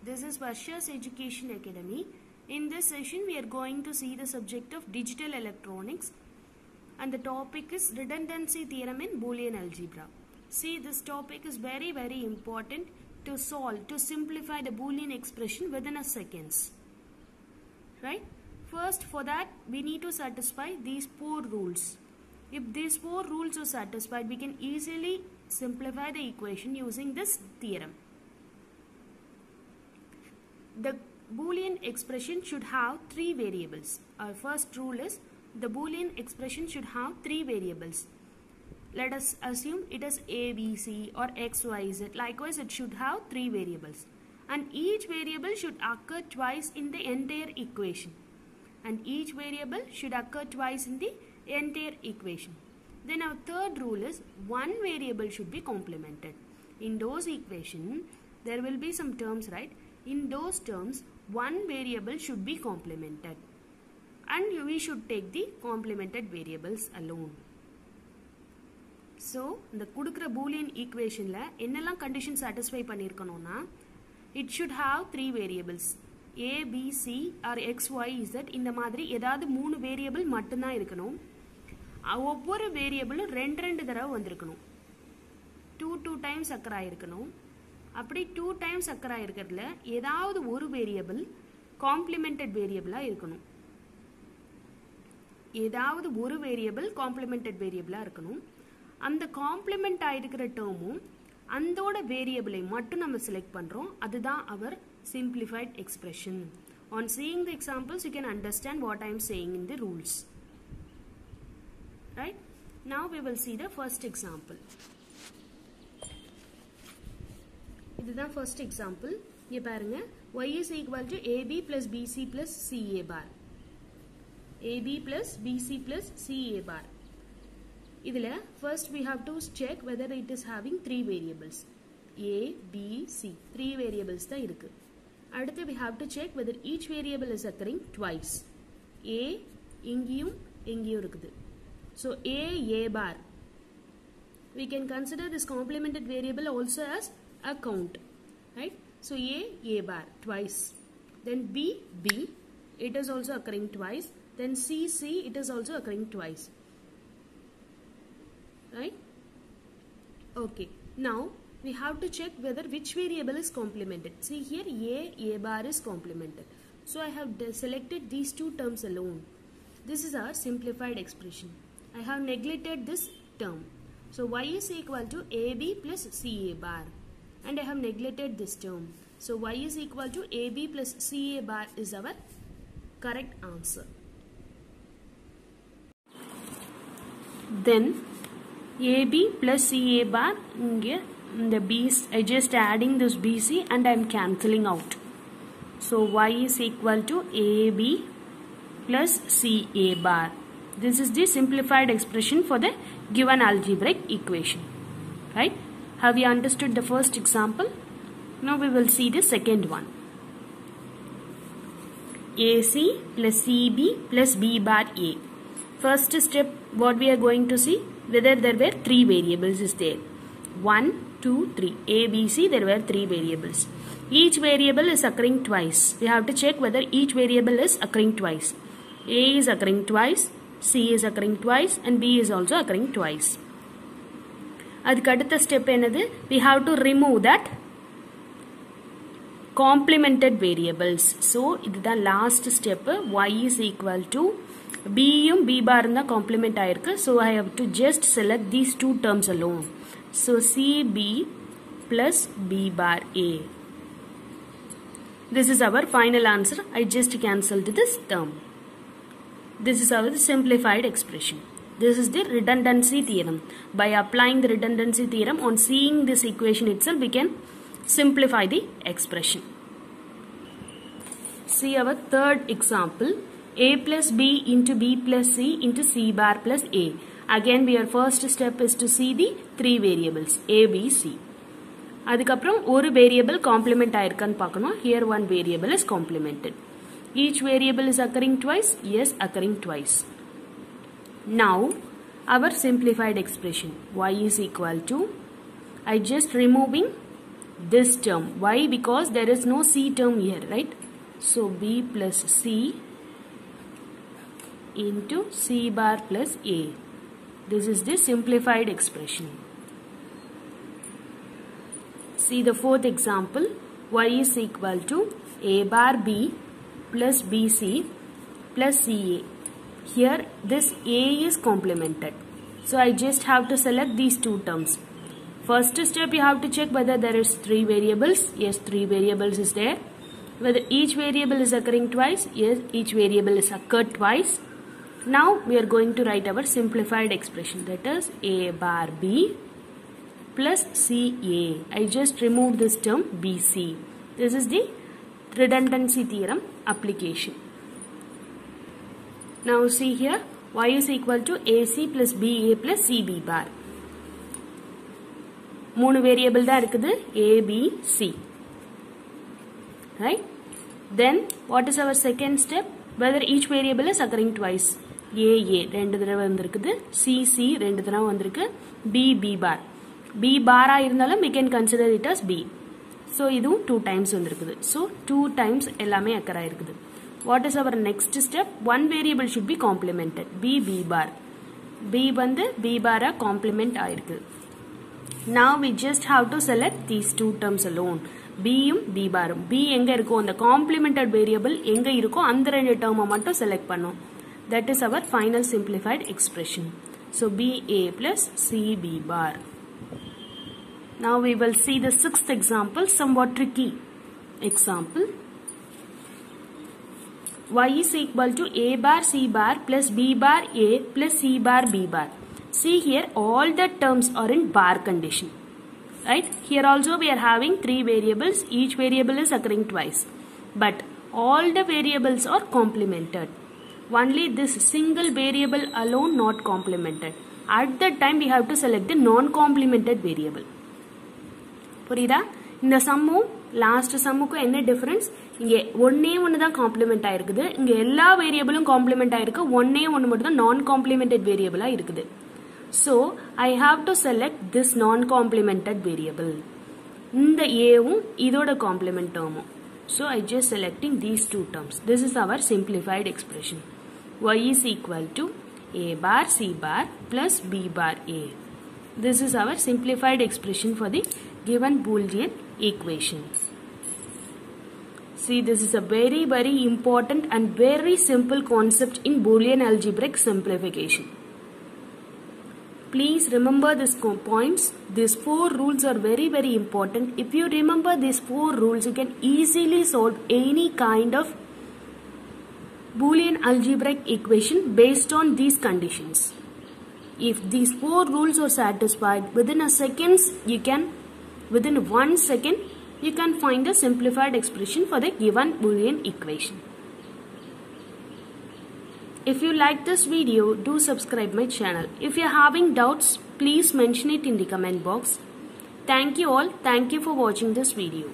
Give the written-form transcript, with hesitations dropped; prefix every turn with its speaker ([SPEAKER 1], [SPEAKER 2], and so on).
[SPEAKER 1] This is Varsha's Education Academy. In this session, we are going to see the subject of digital electronics, and the topic is redundancy theorem in Boolean algebra. See, this topic is very important to solve, to simplify the Boolean expression within a seconds. Right? First, for that, we need to satisfy these 4 rules. If these 4 rules are satisfied, we can easily simplify the equation using this theorem. The Boolean expression should have 3 variables. Our first rule is the Boolean expression should have 3 variables. Let us assume it is A, B, C or X, Y, Z. Likewise, it should have 3 variables. And each variable should occur twice in the entire equation. And each variable should occur twice in the entire equation. Then our third rule is one variable should be complemented. In those equations, there will be some terms, right? In those terms, one variable should be complemented. And we should take the complemented variables alone. So, the kudukra Boolean equation la ennallam condition satisfy pannirkanona, it should have 3 variables. A, B, C or X, Y, Z. இந்த மாதிரி ஏதாவது 3 variable மட்டும்தான் இருக்கணும். ஒவ்வொரு வேரியபிளும் 2 தடவை வந்திருக்கணும். 2 times occur ஆயிருக்கணும். அப்படி 2 டைம்ஸ் அக்கர் ஆயிருக்கிறதுல ஏதாவது ஒரு வேரியபிள் காம்ப்ளிமெண்டட் வேரியபிளா இருக்கணும். ஏதாவது ஒரு வேரியபிள் காம்ப்ளிமெண்டட் வேரியபிளா இருக்கணும். அந்த காம்ப்ளிமெண்ட் ஆயிருக்கிற டேர்மும் அந்தோட வேரியபிளை மட்டும் நம்ம செலக்ட் பண்றோம். அதுதான் our simplified expression. On seeing the examples, you can understand what I am saying in the rules. Right? Now we will see the first example. This is the first example. Here பாருங்க, y is equal to ab plus bc plus ca bar. ab plus bc plus ca bar. இதுல first we have to check whether it is having 3 variables. A, B, C. 3 variables தான் இருக்கு. அடுத்து we have to check whether each variable is occurring twice. A இங்கேயும் இருக்குது. So A bar. We can consider this complemented variable also as a count. Right? So A bar twice. Then B, it is also occurring twice. Then C, it is also occurring twice. Right? Okay. Now we have to check whether which variable is complemented. See here A bar is complemented. So I have selected these 2 terms alone. This is our simplified expression. I have neglected this term. So y is equal to AB plus CA bar. And I have neglected this term. So y is equal to AB plus CA bar is our correct answer. Then AB plus CA bar, the B's, I just adding this BC and I am cancelling out. So y is equal to AB plus CA bar. This is the simplified expression for the given algebraic equation. Right? Have you understood the first example? Now we will see the second one. AC plus CB plus B bar A. First step, what we are going to see, whether there were 3 variables is there. 1, 2, 3. A, B, C, there were 3 variables. Each variable is occurring twice. We have to check whether each variable is occurring twice. A is occurring twice, C is occurring twice and B is also occurring twice. அதுக்கு அடுத்த step என்னது? We have to remove that complemented variables. So இதுதான் last step. Y is equal to B யும் B bar தான் complement ஆயிருக்கு. So I have to just select these 2 terms alone. So CB plus B bar A. This is our final answer. I just cancelled this term. This is our simplified expression. This is the redundancy theorem. By applying the redundancy theorem, on seeing this equation itself, we can simplify the expression. See our third example. A plus B into B plus C into C bar plus A. Again, our first step is to see the 3 variables A, B, C. அதுக்கப்புறம் ஒரு variable complement ஆயிருக்கான்னு பார்க்கணும். Here one variable is complemented. Each variable is occurring twice? Yes, occurring twice. Now, our simplified expression. Y is equal to, I just removing this term. Why? Because there is no C term here, right? So B plus C into C bar plus A. This is the simplified expression. See the fourth example. Y is equal to A bar B plus BC plus CA. Here this A is complemented. So I just have to select these two terms. First step, you have to check whether there is 3 variables. Yes, 3 variables is there. Whether each variable is occurring twice. Yes, each variable is occurred twice. Now we are going to write our simplified expression, that is A bar B plus CA. I just removed this term BC. This is the redundancy theorem application. Now see here, y is equal to AC plus BA plus CB bar. 3 variable தான் இருக்குது A, B, C. Right? Then what is our second step? Whether each variable is occurring twice. A, A 2 தடவை வந்திருக்குது. C, C 2 தடவை வந்திருக்கு. B, B bar. B bar இருந்தாலும் we can consider it as B. So இதுவும் 2 times வந்திருக்குது. So 2 times எல்லாமே occur ஆயிருக்குது. What is our next step? One variable should be complemented. B, B bar. B வந்து B bar complement ஆயிருக்குது. Now we just have to select these two terms alone. B யும் B bar. B எங்க இருக்கோ அந்த complemented variable எங்க இருக்கோ அந்த ரெண்டு term மட்டும் select பண்ணோம். That is our final simplified expression. So BA plus CB bar. Now we will see the sixth example, somewhat tricky example. Y is equal to A bar C bar plus B bar A plus C bar B bar. See here, all the terms are in bar condition. Right? Here also we are having 3 variables. Each variable is occurring twice. But all the variables are complemented. Only this single variable alone not complemented. At that time we have to select the non-complemented variable. புரியுதா? இந்த சம்மும் last சம்முக்கும் என்ன difference? இங்க ஒண்ணே ஒன்னு தான் complement ஆயிருக்குது. இங்க எல்லா வேரியபிளும் காம்ப்ளிமெண்ட் ஆயிருக்கு. ஒண்ணே ஒன்னு மட்டும் தான் நான் காம்ப்ளிமெண்டட் வேரியபிளா இருக்குது. So I have to select this non-complemented variable. இந்த Aவும் இதோட complement term. So I just selecting these two terms. This is our simplified expression. Y is equal to A bar C bar plus B bar A. This is our simplified expression for the given Boolean equation. See, this is a very, very important and very simple concept in Boolean algebraic simplification. Please remember these points. These 4 rules are very, very important. If you remember these 4 rules, you can easily solve any kind of Boolean algebraic equation based on these conditions. If these 4 rules are satisfied, within 1 second, you can find a simplified expression for the given Boolean equation. If you like this video, do subscribe my channel. If you are having doubts, please mention it in the comment box. Thank you all. Thank you for watching this video.